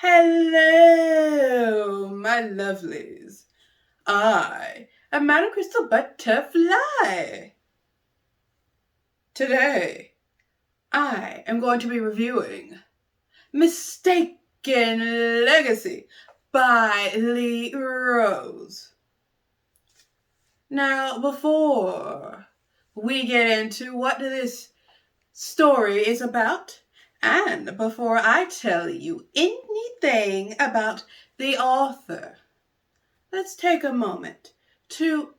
Hello, my lovelies. I am Madam Crystal Butterfly. Today, I am going to be reviewing Mistaken Legacy by Leigh Rose. Now, before we get into what this story is about, and before I tell you anything about the author, let's take a moment to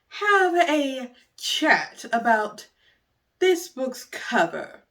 have a chat about this book's cover.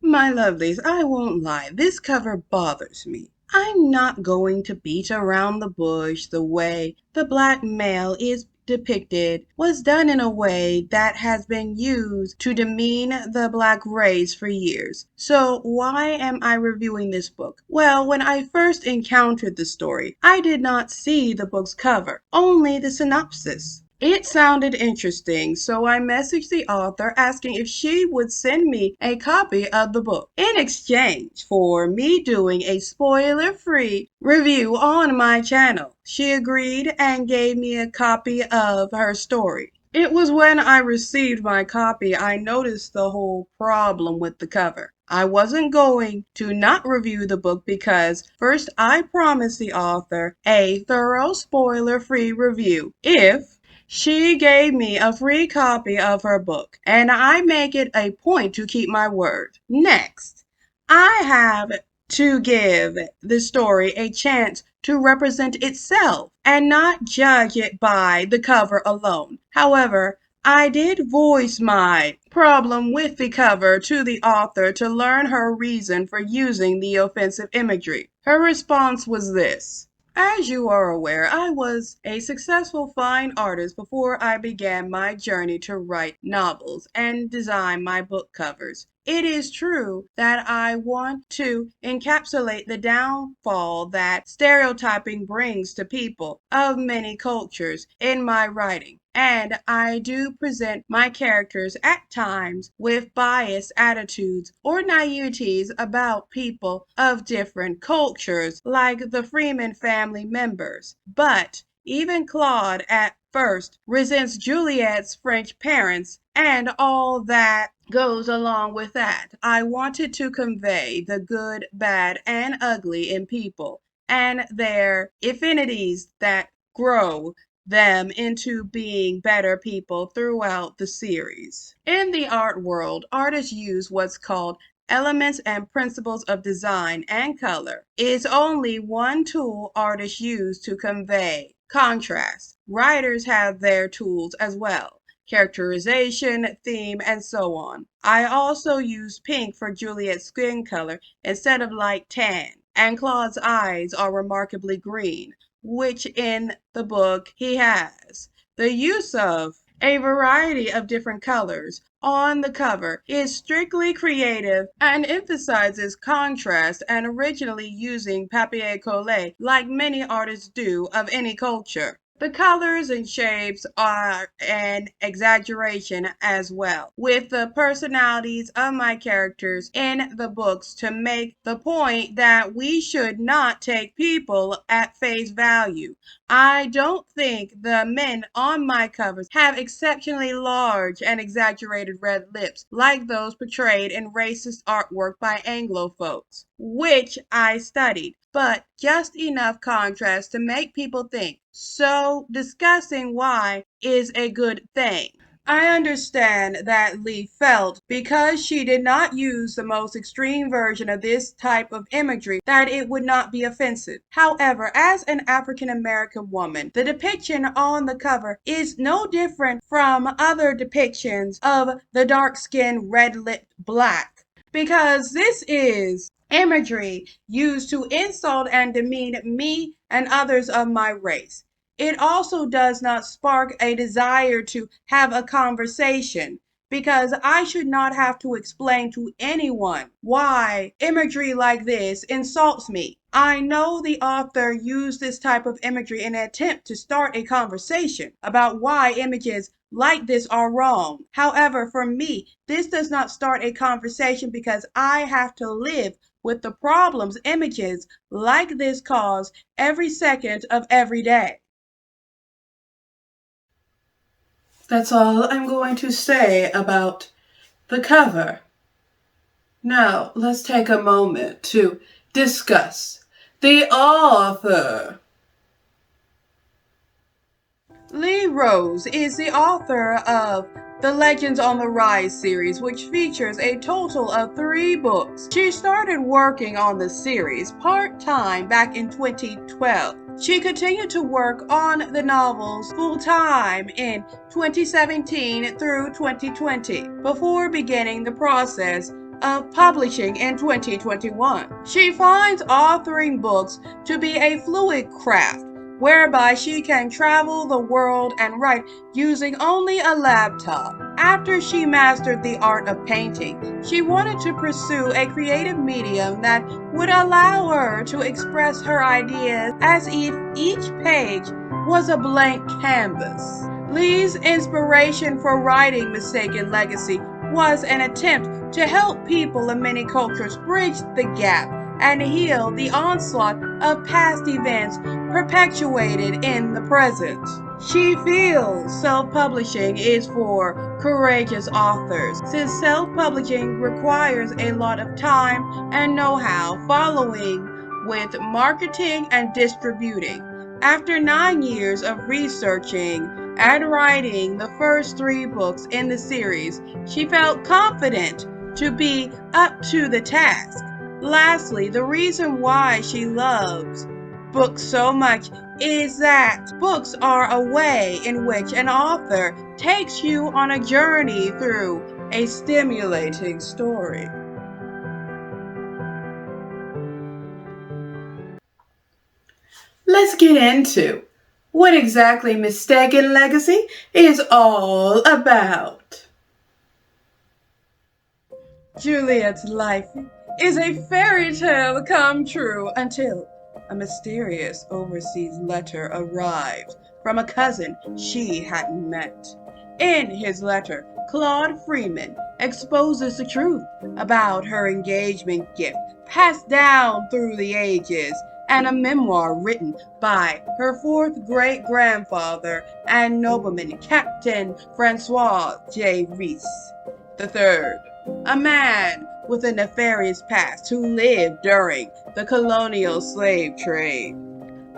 My lovelies, I won't lie, this cover bothers me. I'm not going to beat around the bush. The way the black male is depicted was done in a way that has been used to demean the black race for years. So why am I reviewing this book? Well, when I first encountered the story, I did not see the book's cover, only the synopsis. It sounded interesting, so I messaged the author asking if she would send me a copy of the book in exchange for me doing a spoiler-free review on my channel. She agreed and gave me a copy of her story. It was when I received my copy I noticed the whole problem with the cover. I wasn't going to not review the book because first I promised the author a thorough spoiler-free review if she gave me a free copy of her book, and I make it a point to keep my word. Next, I have to give the story a chance to represent itself and not judge it by the cover alone. However, I did voice my problem with the cover to the author to learn her reason for using the offensive imagery. Her response was this: as you are aware, I was a successful fine artist before I began my journey to write novels and design my book covers. It is true that I want to encapsulate the downfall that stereotyping brings to people of many cultures in my writing, and I do present my characters at times with biased attitudes or naiveties about people of different cultures, like the Freeman family members. But even Claude at first resents Juliette's French parents and all that goes along with that. I wanted to convey the good, bad, and ugly in people and their affinities that grow them into being better people throughout the series. In the art world, artists use what's called elements and principles of design and color. Is only one tool artists use to convey contrast. Writers have their tools as well: characterization, theme, and so on. I also use pink for Juliet's skin color instead of light tan, and Claude's eyes are remarkably green, which in the book he has. The use of a variety of different colors on the cover is strictly creative and emphasizes contrast and originally using papier-collé like many artists do of any culture. The colors and shapes are an exaggeration as well, with the personalities of my characters in the books to make the point that we should not take people at face value. I don't think the men on my covers have exceptionally large and exaggerated red lips like those portrayed in racist artwork by Anglo folks, which I studied, but just enough contrast to make people think. So discussing why is a good thing. I understand that Leigh felt because she did not use the most extreme version of this type of imagery that it would not be offensive. However, as an African American woman, the depiction on the cover is no different from other depictions of the dark-skinned, red-lipped black, because this is imagery used to insult and demean me and others of my race. It also does not spark a desire to have a conversation, because I should not have to explain to anyone why imagery like this insults me. I know the author used this type of imagery in an attempt to start a conversation about why images like this are wrong. However, for me, this does not start a conversation because I have to live with the problems images like this cause every second of every day. That's all I'm going to say about the cover. Now, let's take a moment to discuss the author. Leigh Rose is the author of the Legends on the Rise series, which features a total of 3 books. She started working on the series part-time back in 2012. She continued to work on the novels full-time in 2017 through 2020 before beginning the process of publishing in 2021. She finds authoring books to be a fluid craft whereby she can travel the world and write using only a laptop. After she mastered the art of painting, she wanted to pursue a creative medium that would allow her to express her ideas as if each page was a blank canvas. Leigh's inspiration for writing Mistaken Legacy was an attempt to help people of many cultures bridge the gap and heal the onslaught of past events perpetuated in the present. She feels self-publishing is for courageous authors, since self-publishing requires a lot of time and know-how following with marketing and distributing. After 9 years of researching and writing the first 3 books in the series, she felt confident to be up to the task. Lastly, the reason why she loves books so much is that books are a way in which an author takes you on a journey through a stimulating story. Let's get into what exactly Mistaken Legacy is all about. Juliette's life is a fairy tale come true until a mysterious overseas letter arrived from a cousin she hadn't met. In his letter, Claude Freeman exposes the truth about her engagement gift passed down through the ages and a memoir written by her 4th great-grandfather and nobleman Captain Francois J. Rees III, a man with a nefarious past who lived during the colonial slave trade.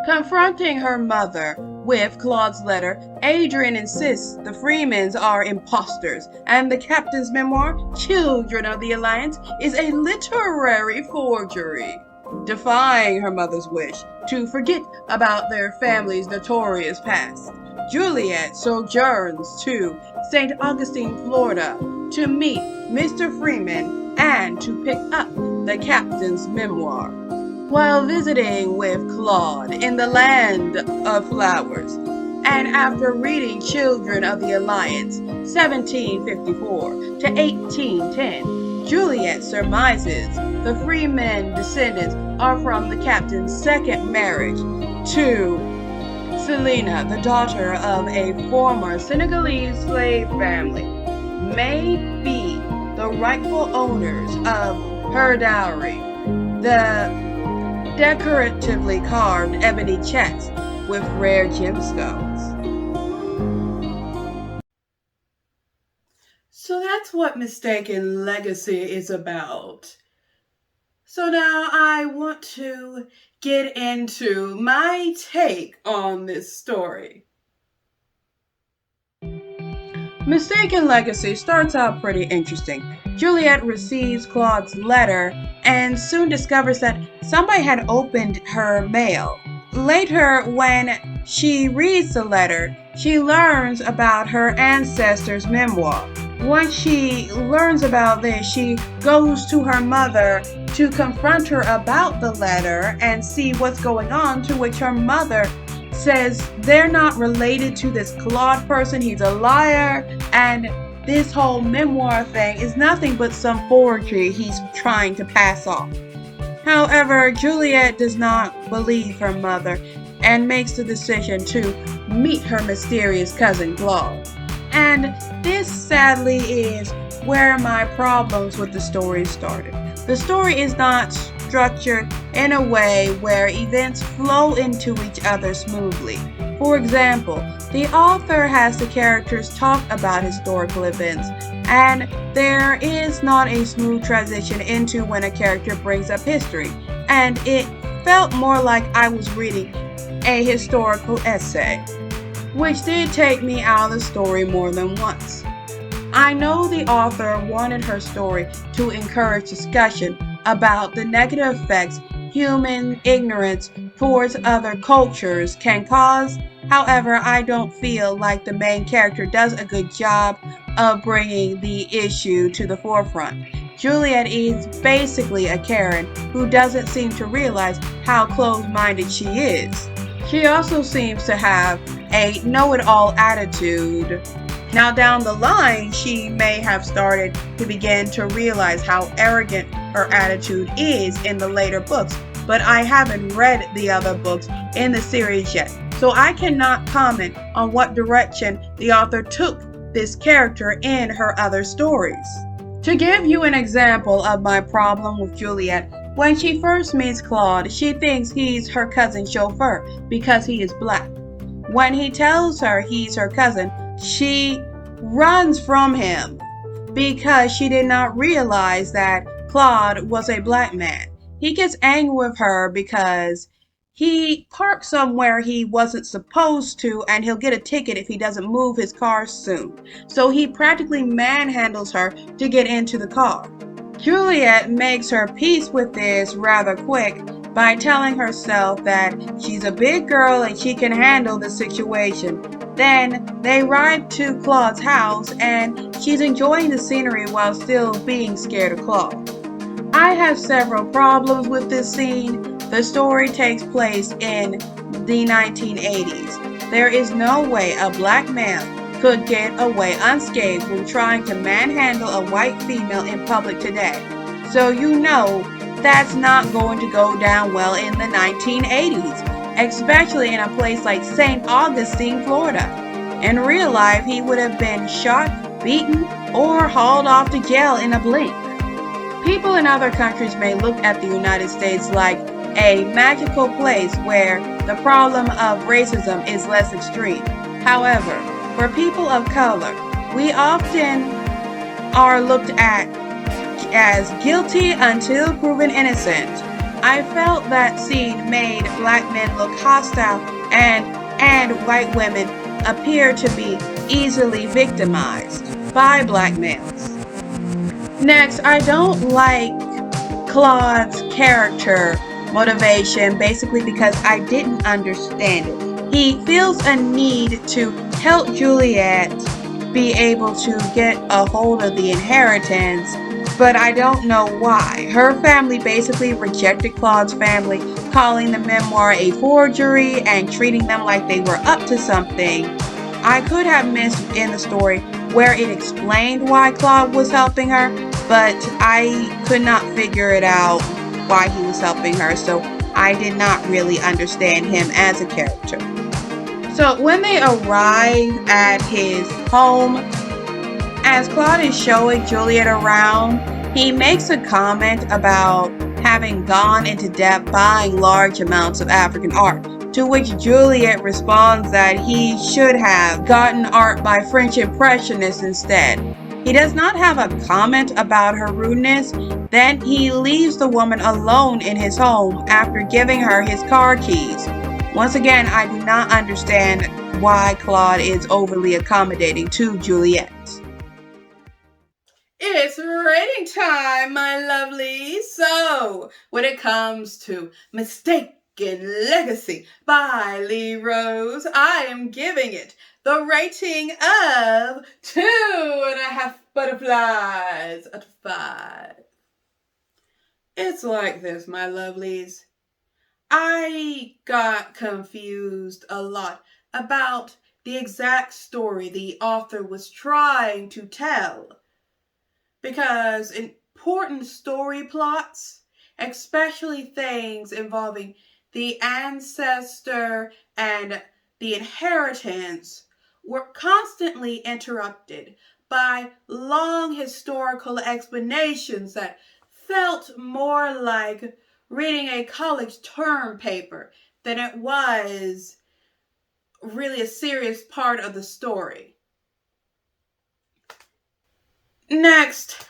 Confronting her mother with Claude's letter, Adrian insists the Freemans are imposters, and the captain's memoir, Children of the Alliance, is a literary forgery. Defying her mother's wish to forget about their family's notorious past, Juliette sojourns to St. Augustine, Florida, to meet Mr. Freeman and to pick up the captain's memoir. While visiting with Claude in the land of flowers, and after reading Children of the Alliance, 1754 to 1810, Juliette surmises the Freeman descendants are from the captain's second marriage to Selena, the daughter of a former Senegalese slave family, may be the rightful owners of her dowry, the decoratively carved ebony chest with rare gemstones. So that's what Mistaken Legacy is about. So now I want to get into my take on this story. Mistaken Legacy starts out pretty interesting. Juliette receives Claude's letter and soon discovers that somebody had opened her mail. Later, when she reads the letter, she learns about her ancestor's memoir. Once she learns about this, she goes to her mother to confront her about the letter and see what's going on, to which her mother says they're not related to this Claude person, he's a liar, and this whole memoir thing is nothing but some forgery he's trying to pass off. However, Juliette does not believe her mother and makes the decision to meet her mysterious cousin Claude. And this sadly is where my problems with the story started. The story is not structured in a way where events flow into each other smoothly. For example, the author has the characters talk about historical events, and there is not a smooth transition into when a character brings up history, and it felt more like I was reading a historical essay, which did take me out of the story more than once. I know the author wanted her story to encourage discussion about the negative effects human ignorance towards other cultures can cause. However, I don't feel like the main character does a good job of bringing the issue to the forefront. Juliette is basically a Karen who doesn't seem to realize how closed-minded she is. She also seems to have a know-it-all attitude. Now, down the line, she may have started to begin to realize how arrogant her attitude is in the later books, but I haven't read the other books in the series yet, so I cannot comment on what direction the author took this character in her other stories. To give you an example of my problem with Juliette, when she first meets Claude, she thinks he's her cousin's chauffeur because he is black. When he tells her he's her cousin, she runs from him because she did not realize that Claude was a black man. He gets angry with her because he parked somewhere he wasn't supposed to, and he'll get a ticket if he doesn't move his car soon. So he practically manhandles her to get into the car. Juliette makes her peace with this rather quick by telling herself that she's a big girl and she can handle the situation. Then they ride to Claude's house and she's enjoying the scenery while still being scared of Claude. I have several problems with this scene. The story takes place in the 1980s. There is no way a black man could get away unscathed when trying to manhandle a white female in public today. So you know that's not going to go down well in the 1980s, especially in a place like St. Augustine, Florida. In real life, he would have been shot, beaten, or hauled off to jail in a blink. People in other countries may look at the United States like a magical place where the problem of racism is less extreme. However, for people of color, we often are looked at as guilty until proven innocent. I felt that scene made black men look hostile and white women appear to be easily victimized by black males. Next, I don't like Claude's character motivation basically because I didn't understand it. He feels a need to help Juliette be able to get a hold of the inheritance, but I don't know why. Her family basically rejected Claude's family, calling the memoir a forgery and treating them like they were up to something. I could have missed in the story where it explained why Claude was helping her, but I could not figure it out why he was helping her, so I did not really understand him as a character. So when they arrive at his home, as Claude is showing Juliette around, he makes a comment about having gone into debt buying large amounts of African art, to which Juliette responds that he should have gotten art by French Impressionists instead. He does not have a comment about her rudeness. Then he leaves the woman alone in his home after giving her his car keys. Once again, I do not understand why Claude is overly accommodating to Juliette. It's rating time, my lovelies. So, when it comes to Mistaken Legacy by Leigh Rose, I am giving it the rating of 2.5 butterflies out of 5. It's like this, my lovelies. I got confused a lot about the exact story the author was trying to tell, because important story plots especially things involving the ancestor and the inheritance, were constantly interrupted by long historical explanations that felt more like reading a college term paper than it was really a serious part of the story. Next,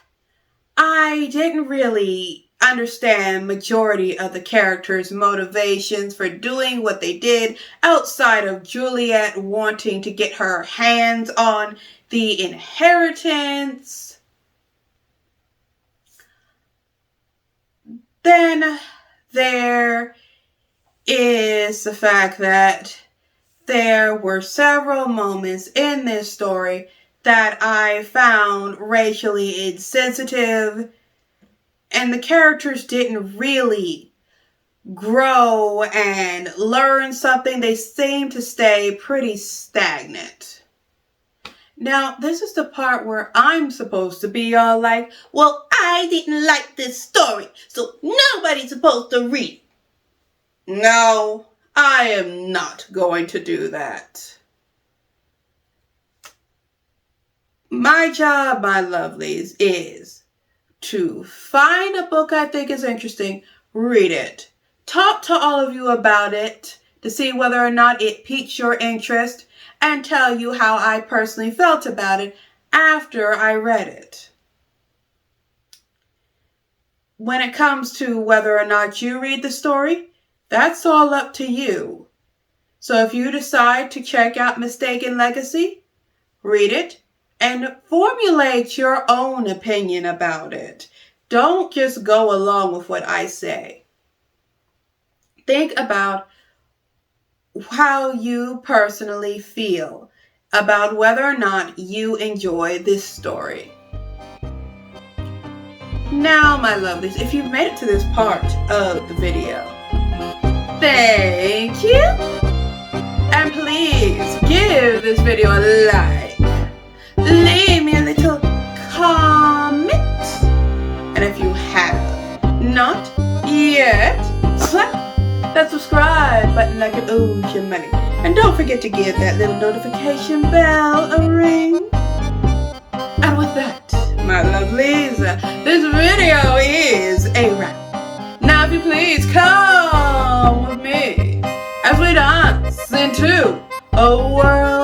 I didn't really understand majority of the characters' motivations for doing what they did outside of Juliette wanting to get her hands on the inheritance. Then there is the fact that there were several moments in this story that I found racially insensitive, and the characters didn't really grow and learn something. They seemed to stay pretty stagnant. Now, this is the part where I'm supposed to be all like, well, I didn't like this story, so nobody's supposed to read it. No, I am not going to do that. My job, my lovelies, is to find a book I think is interesting, read it, talk to all of you about it to see whether or not it piques your interest, and tell you how I personally felt about it after I read it. When it comes to whether or not you read the story, that's all up to you. So if you decide to check out Mistaken Legacy, read it and formulate your own opinion about it. Don't just go along with what I say. Think about how you personally feel about whether or not you enjoy this story. Now, my lovelies, if you've made it to this part of the video, thank you! And please give this video a like. Leave me a little comment. And if you have not yet, slap that subscribe button like it owes you money. And don't forget to give that little notification bell a ring. And with that, my lovelies, this video is a wrap. Now if you please come with me as we dance into a world